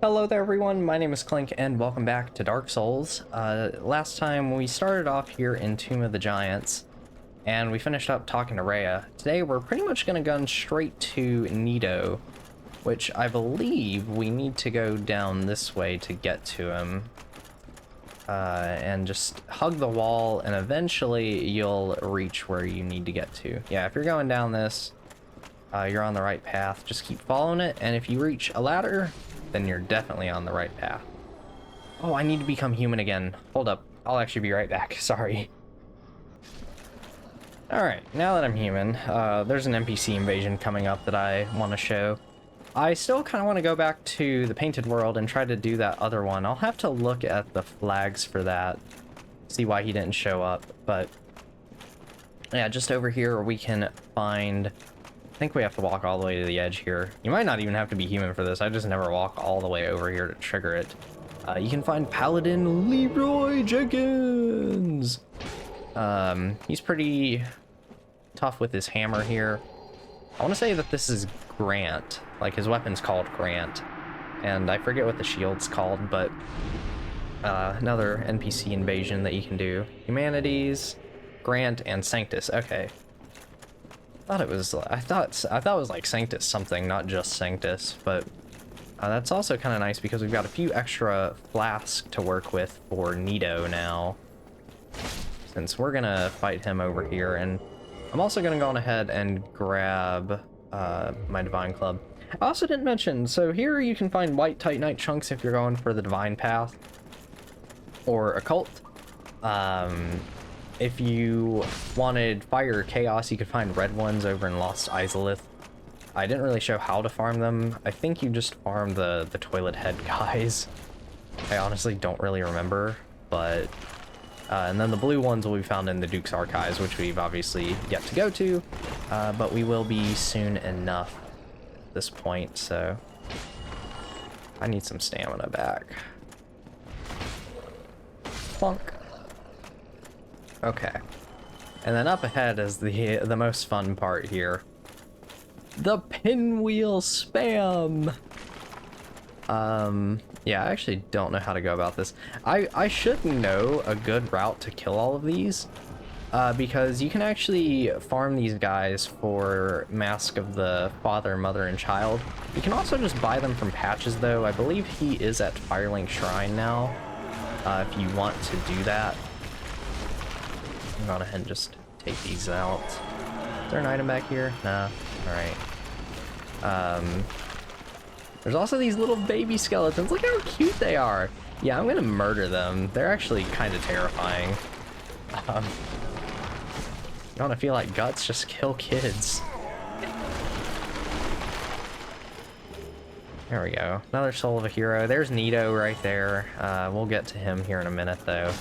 Hello there everyone, my name is Clink and welcome back to Dark Souls. Last time we started off here in Tomb of the Giants and we finished up talking to Rhea. Today we're pretty much going to gun straight to Nito, which I believe we need to go down this way to get to him. And just hug the wall and eventually you'll reach where you need to get to. Yeah, if you're going down this, you're on the right path. Just keep following it, and if you reach a ladder, then you're definitely on the right path. Oh, I need to become human again. Hold up. I'll actually be right back. Sorry. Alright, now that I'm human, there's an NPC invasion coming up that I want to show. I still kind of want to go back to the Painted World and try to do that other one. I'll have to look at the flags for that, see why he didn't show up, but yeah, just over here we can find... I think we have to walk all the way to the edge here. You might not even have to be human for this. I just never walk all the way over here to trigger it. You can find Paladin Leroy Jenkins. He's pretty tough with his hammer here. I want to say that this is Grant. Like, his weapon's called Grant. And I forget what the shield's called, but another NPC invasion that you can do. Humanities, Grant, and Sanctus. Okay. I thought it was like Sanctus something, not just Sanctus, but that's also kind of nice because we've got a few extra flasks to work with for Nito now, since we're gonna fight him over here. And I'm also gonna go on ahead and grab my Divine Club. I also didn't mention, so here you can find white Titanite chunks if you're going for the Divine Path or Occult. If you wanted Fire or Chaos, you could find red ones over in Lost Izalith. I didn't really show how to farm them. I think you just farm the toilet head guys. I honestly don't really remember, but... and then the blue ones will be found in the Duke's Archives, which we've obviously yet to go to, but we will be soon enough at this point, so... I need some stamina back. Plunk. Okay, and then up ahead is the most fun part here. The pinwheel spam! Yeah, I actually don't know how to go about this. I should know a good route to kill all of these, because you can actually farm these guys for Mask of the Father, Mother, and Child. You can also just buy them from Patches, though. I believe he is at Firelink Shrine now, if you want to do that. I'm gonna go ahead and just take these out. Is there an item back here? Nah. Alright. There's also these little baby skeletons. Look how cute they are. Yeah, I'm gonna murder them. They're actually kind of terrifying. You wanna feel like guts? Just kill kids. There we go. Another soul of a hero. There's Nito right there. We'll get to him here in a minute, though.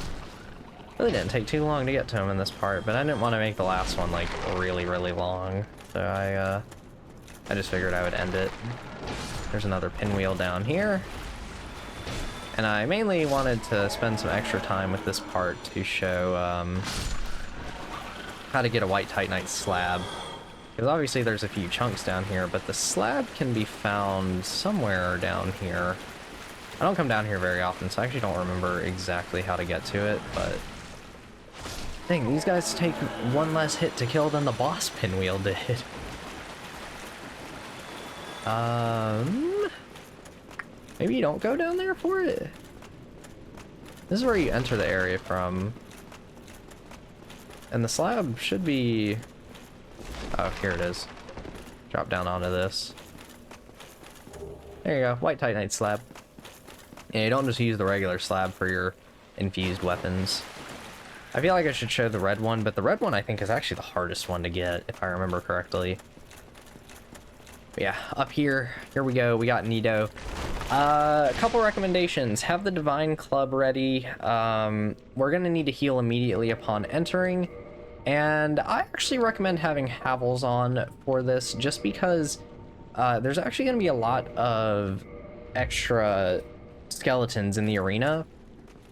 Really didn't take too long to get to him in this part, but I didn't want to make the last one like really long, so I just figured I would end it. There's another pinwheel down here, and I mainly wanted to spend some extra time with this part to show how to get a white Titanite slab, because obviously there's a few chunks down here, but the slab can be found somewhere down here. I don't come down here very often, so I actually don't remember exactly how to get to it, but dang, these guys take one less hit to kill than the boss pinwheel did. Maybe you don't go down there for it? This is where you enter the area from. And the slab should be... Oh, here it is. Drop down onto this. There you go, white Titanite slab. Yeah, you don't just use the regular slab for your infused weapons. I feel like I should show the red one, but the red one I think is actually the hardest one to get, if I remember correctly. But yeah, up here we go, we got Nito. A couple recommendations. Have the Divine Club ready. We're gonna need to heal immediately upon entering, and I actually recommend having Havels on for this, just because there's actually gonna be a lot of extra skeletons in the arena.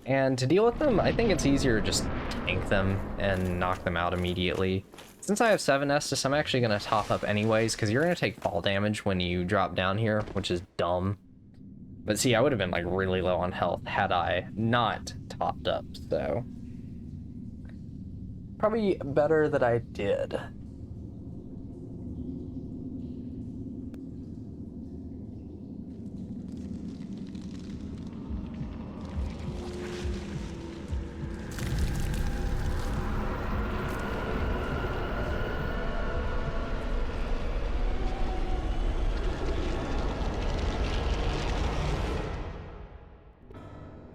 And to deal with them, I think it's easier to just tank them and knock them out immediately. Since I have 7 Estus, I'm actually going to top up anyways, because you're going to take fall damage when you drop down here, which is dumb. But see, I would have been like really low on health had I not topped up, so probably better that I did.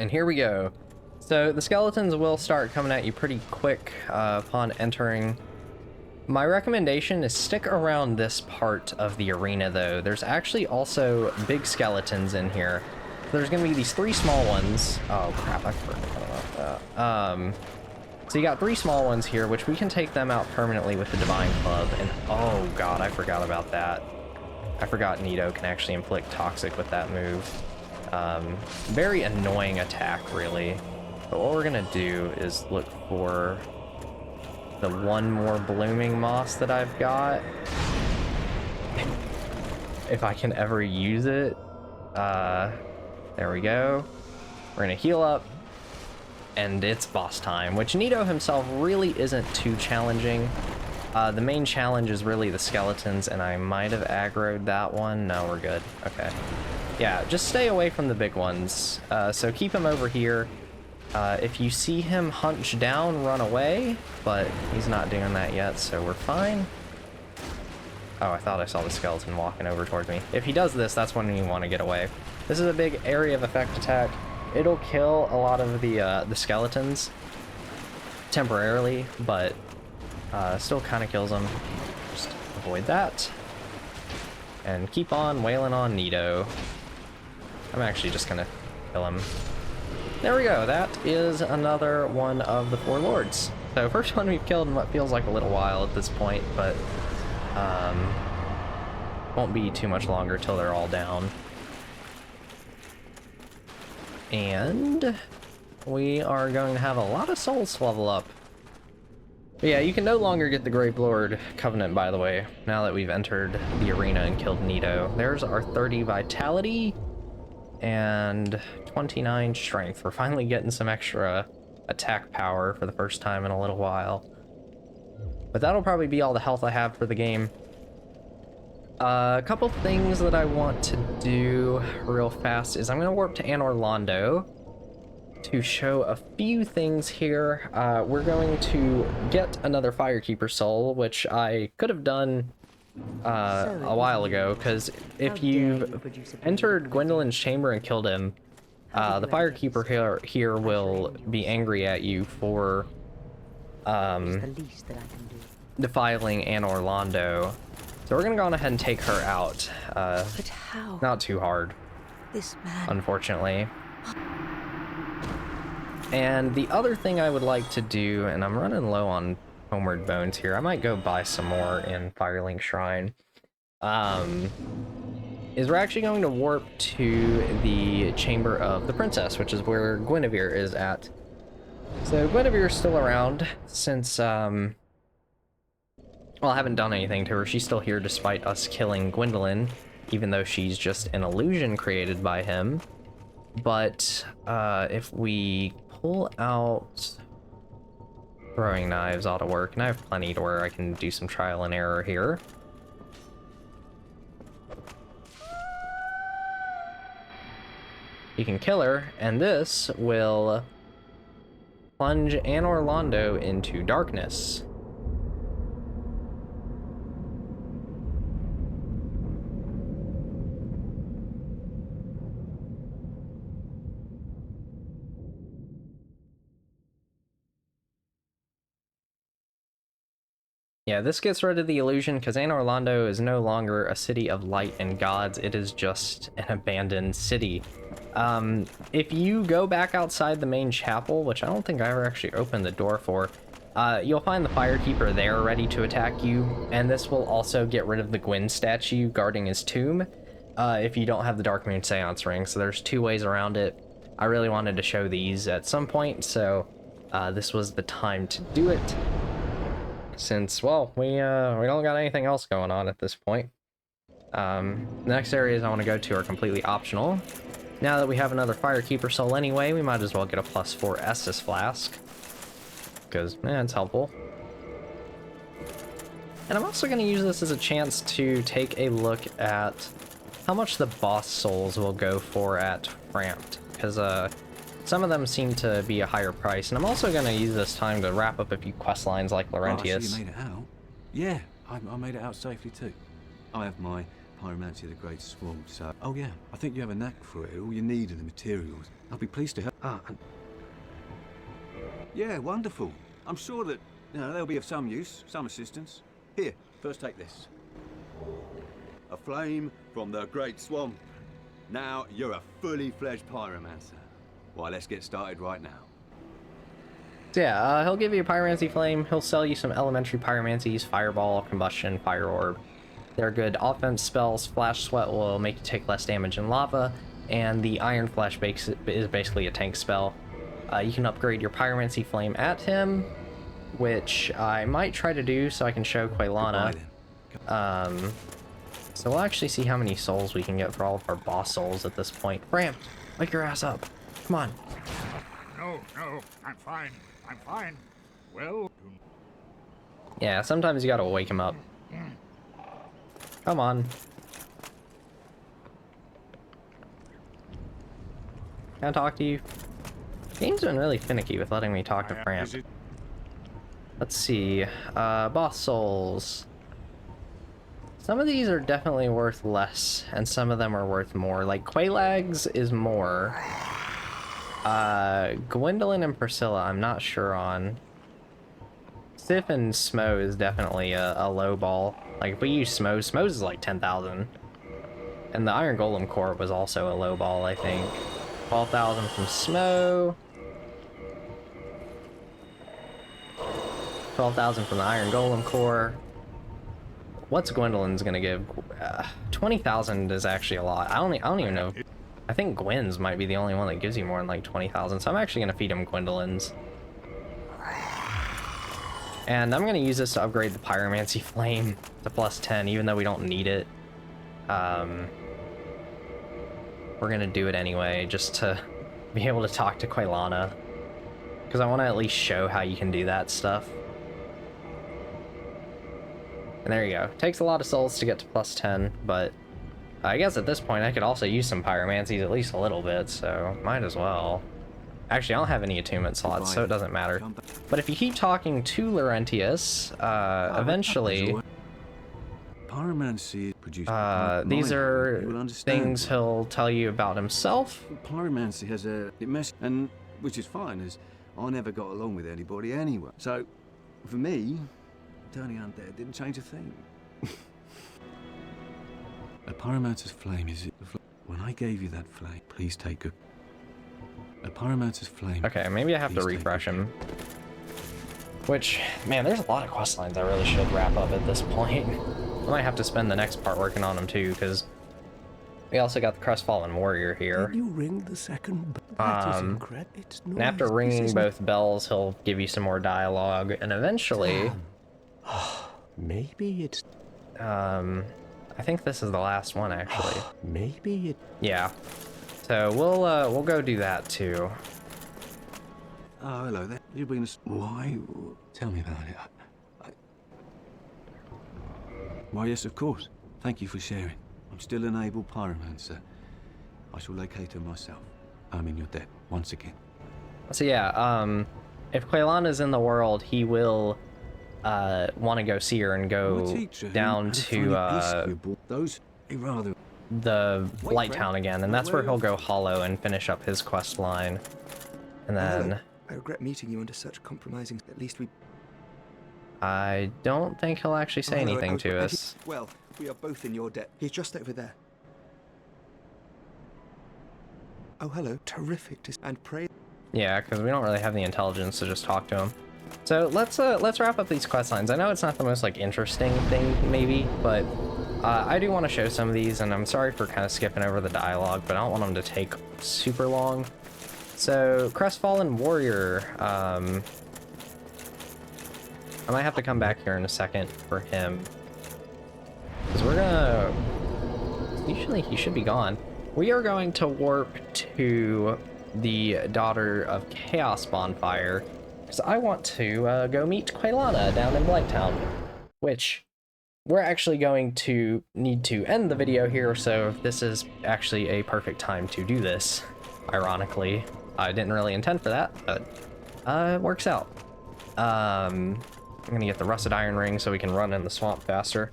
And here we go. So the skeletons will start coming at you pretty quick upon entering. My recommendation is stick around this part of the arena though. There's actually also big skeletons in here. There's gonna be these 3 small ones. Oh crap, I forgot about that. So you got 3 small ones here, which we can take them out permanently with the Divine Club. And oh god, I forgot about that. I forgot Nito can actually inflict toxic with that move. Very annoying attack, really. But what we're gonna do is look for the one more blooming moss that I've got. If I can ever use it. There we go. We're gonna heal up. And it's boss time, which Nito himself really isn't too challenging. The main challenge is really the skeletons, and I might have aggroed that one. No, we're good. Okay. Yeah, just stay away from the big ones. So keep him over here. If you see him hunch down, run away, but he's not doing that yet, so we're fine. Oh, I thought I saw the skeleton walking over towards me. If he does this, that's when you want to get away. This is a big area of effect attack. It'll kill a lot of the skeletons temporarily, but still kind of kills them. Just avoid that. And keep on wailing on Nito. I'm actually just gonna kill him. There we go, that is another one of the 4 lords. So first one we've killed in what feels like a little while at this point, but won't be too much longer till they're all down. And we are going to have a lot of souls to level up. But yeah, you can no longer get the Gravelord Covenant, by the way, now that we've entered the arena and killed Nito. There's our 30 vitality and 29 strength. We're finally getting some extra attack power for the first time in a little while. But that'll probably be all the health I have for the game. A couple things that I want to do real fast is I'm going to warp to Anor Londo to show a few things here. We're going to get another Firekeeper soul, which I could have done a while ago, because if you've entered Gwendolyn's chamber and killed him, the Firekeeper here will be angry at you for defiling Anor Londo. So we're gonna go on ahead and take her out. But how? Not too hard, This man. unfortunately. And the other thing I would like to do, and I'm running low on Homeward Bones here, I might go buy some more in Firelink Shrine, is we're actually going to warp to the Chamber of the Princess, which is where Guinevere is at. So Guinevere's still around since, well, I haven't done anything to her. She's still here despite us killing Gwendolyn, even though she's just an illusion created by him. But if we pull out throwing knives, ought to work, and I have plenty to where I can do some trial and error here. You can kill her, and this will plunge Anor Londo into darkness. Yeah, this gets rid of the illusion because Anor Londo is no longer a city of light and gods, it is just an abandoned city. If you go back outside the main chapel, which I don't think I ever actually opened the door for, you'll find the Firekeeper there ready to attack you, and this will also get rid of the Gwyn statue guarding his tomb, if you don't have the Dark Moon Seance ring, so there's 2 ways around it. I really wanted to show these at some point, so this was the time to do it. Since, well, we don't got anything else going on at this point. The next areas I want to go to are completely optional. Now that we have another Firekeeper soul anyway, we might as well get a +4 Estus flask. Because, it's helpful. And I'm also going to use this as a chance to take a look at how much the boss souls will go for at Ramped. Because, some of them seem to be a higher price. And I'm also going to use this time to wrap up a few quest lines like Laurentius. Oh, so you made it out? Yeah, I made it out safely too. I have my Pyromancy of the Great Sword, so... Oh yeah, I think you have a knack for it. All you need are the materials. I'll be pleased to help. Yeah, wonderful. I'm sure that, they'll be of some use, some assistance. Here, first take this. A flame from the Great Swamp. Now you're a fully fledged Pyromancer. Why, let's get started right now. So yeah, he'll give you a Pyromancy Flame, he'll sell you some elementary Pyromancies, Fireball, Combustion, Fire Orb. They're good offense spells. Flash Sweat will make you take less damage in lava, and the Iron Flash is basically a tank spell. You can upgrade your Pyromancy Flame at him, which I might try to do so I can show Quaylana. So we'll actually see how many souls we can get for all of our boss souls at this point. Ramp, wake your ass up. Come on. No, I'm fine. I'm fine. Well... Yeah, sometimes you gotta wake him up. Come on. Can I talk to you? Game's been really finicky with letting me talk to Ramp. Let's see. Boss souls. Some of these are definitely worth less, and some of them are worth more. Like, Quelags is more. Gwendolyn and Priscilla, I'm not sure on. Sif and Smo is definitely a low ball. Like, if we use Smo's is like 10,000. And the Iron Golem Core was also a low ball, I think. 12,000 from Smo. 12,000 from the Iron Golem Core. What's Gwendolyn's gonna give? 20,000 is actually a lot. I don't even know. I think Gwen's might be the only one that gives you more than like 20,000, so I'm actually gonna feed him Gwendolyn's. And I'm gonna use this to upgrade the Pyromancy Flame to +10, even though we don't need it. We're gonna do it anyway, just to be able to talk to Quaylana. Because I want to at least show how you can do that stuff. And there you go. Takes a lot of souls to get to +10, but I guess at this point I could also use some Pyromancies at least a little bit, so might as well. Actually, I don't have any attunement slots, so it doesn't matter. But if you keep talking to Laurentius, eventually... Pyromancy produces these are things he'll tell you about himself. Pyromancy has a mess, and which is fine, as I never got along with anybody anyway. So, for me, turning undead didn't change a thing. A Pyromancer's flame is it? When I gave you that flame, please take good. A Pyromancer's flame. Okay, maybe I have to refresh him. Which, man, there's a lot of quest lines I really should wrap up at this point. I might have to spend the next part working on them too, because we also got the Crestfallen Warrior here. Did you ring the second bell? And after ringing both bells, he'll give you some more dialogue, and eventually... Maybe it's... I think this is the last one, actually. Maybe it... Yeah. So we'll go do that too. Oh, hello there. You've been... Why? Tell me about it. Why, yes, of course. Thank you for sharing. I'm still an able pyromancer. I shall locate her myself. I'm in your debt, once again. So yeah, if Quaylana's in the world, he will want to go see her and go down to the Light Town again, and that's where he'll go hollow and finish up his quest line. And then... I regret meeting you under such compromising... At least we... I don't think he'll actually say anything to us. Well, we are both in your debt. He's just over there. Oh, hello. Terrific to... And pray... Yeah, because we don't really have the intelligence to just talk to him. So let's wrap up these quest lines. I know it's not the most like interesting thing, maybe, but I do want to show some of these, and I'm sorry for kind of skipping over the dialogue, but I don't want them to take super long. So Crestfallen Warrior, I might have to come back here in a second for him, because we're gonna... Usually he should be gone. we are going to warp to the Daughter of Chaos bonfire, because I want to go meet Quelana down in Blighttown, which we're actually going to need to end the video here, so this is actually a perfect time to do this, ironically. I didn't really intend for that, but it works out. I'm gonna get the rusted iron ring so we can run in the swamp faster,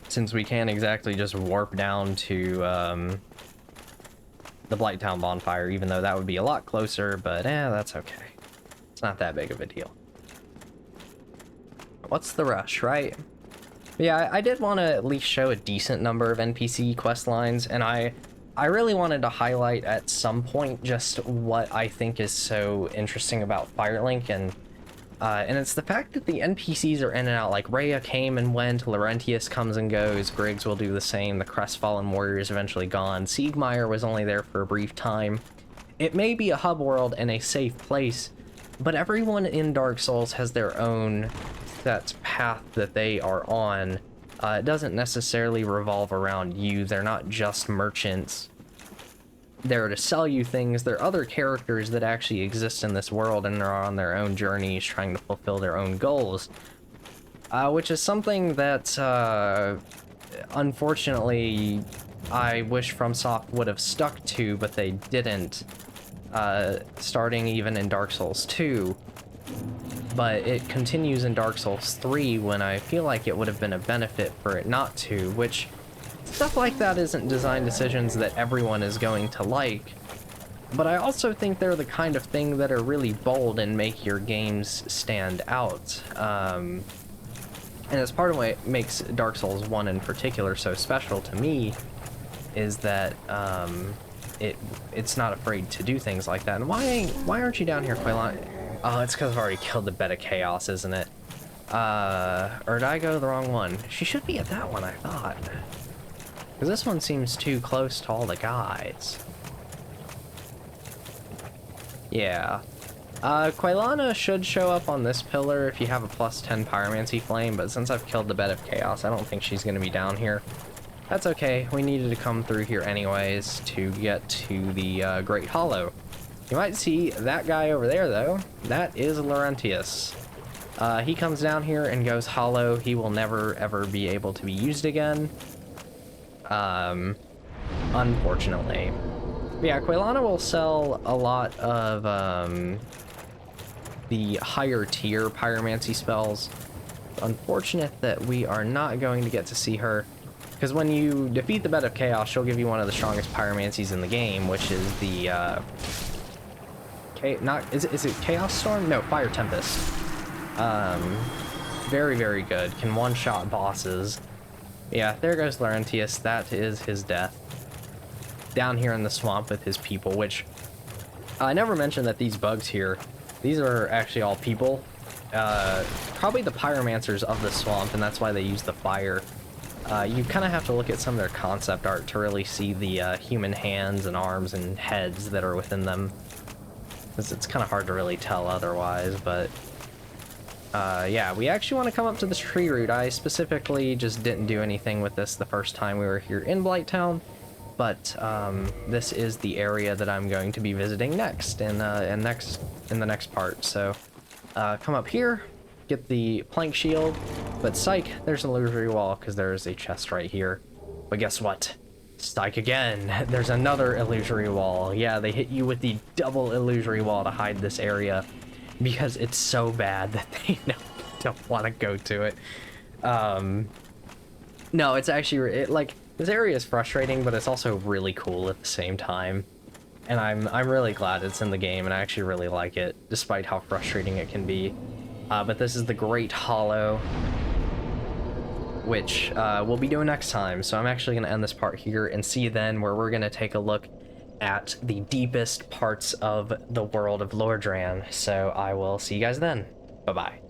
since we can't exactly just warp down to the Blighttown bonfire, even though that would be a lot closer, but that's okay. It's not that big of a deal. What's the rush, right? Yeah, I did want to at least show a decent number of NPC quest lines, and I really wanted to highlight at some point just what I think is so interesting about Firelink, and it's the fact that the NPCs are in and out. Like, Rhea came and went, Laurentius comes and goes, Griggs will do the same, the Crestfallen Warrior is eventually gone, Siegmeyer was only there for a brief time. It may be a hub world and a safe place, but everyone in Dark Souls has their own set path that they are on. It doesn't necessarily revolve around you. They're not just merchants there to sell you things. They're other characters that actually exist in this world and are on their own journeys trying to fulfill their own goals, which is something that unfortunately I wish FromSoft would have stuck to, but they didn't, starting even in Dark Souls 2. But it continues in Dark Souls 3 when I feel like it would have been a benefit for it not to, which stuff like that isn't design decisions that everyone is going to like, but I also think they're the kind of thing that are really bold and make your games stand out. And it's part of what makes Dark Souls 1 in particular so special to me, is that it's not afraid to do things like that. And why aren't you down here, Quelana? Oh, it's because I've already killed the Bed of Chaos, isn't it? Or did I go to the wrong one? She should be at that one, I thought. Because this one seems too close to all the guys. Yeah. Quelana should show up on this pillar if you have a +10 Pyromancy Flame, but since I've killed the Bed of Chaos, I don't think she's going to be down here. That's okay, we needed to come through here anyways to get to the Great Hollow. You might see that guy over there, though. That is Laurentius. He comes down here and goes hollow. He will never, ever be able to be used again. Unfortunately. But yeah, Quelana will sell a lot of, the higher tier pyromancy spells. Unfortunate that we are not going to get to see her, because when you defeat the Bed of Chaos, she'll give you one of the strongest pyromancies in the game, which is the, is it Chaos Storm? No, Fire Tempest. Very, very good. Can one-shot bosses. Yeah, there goes Laurentius. That is his death. Down here in the swamp with his people, which I never mentioned that these bugs here, these are actually all people. Probably the pyromancers of the swamp, and that's why they use the fire. You kind of have to look at some of their concept art to really see the human hands and arms and heads that are within them. It's kind of hard to really tell otherwise, but yeah, we actually want to come up to this tree root. I specifically just didn't do anything with this the first time we were here in Blighttown, but this is the area that I'm going to be visiting next in the next part. So come up here, get the plank shield, but psych, there's an illusory wall because there's a chest right here. But guess what? Strike again. There's another illusory wall. Yeah, they hit you with the double illusory wall to hide this area because it's so bad that they don't want to go to it. No, it's actually like, this area is frustrating, but it's also really cool at the same time. And I'm really glad it's in the game, and I actually really like it, despite how frustrating it can be. But this is the Great Hollow, which we'll be doing next time. So I'm actually going to end this part here and see you then, where we're going to take a look at the deepest parts of the world of Lordran. So I will see you guys then. Bye-bye.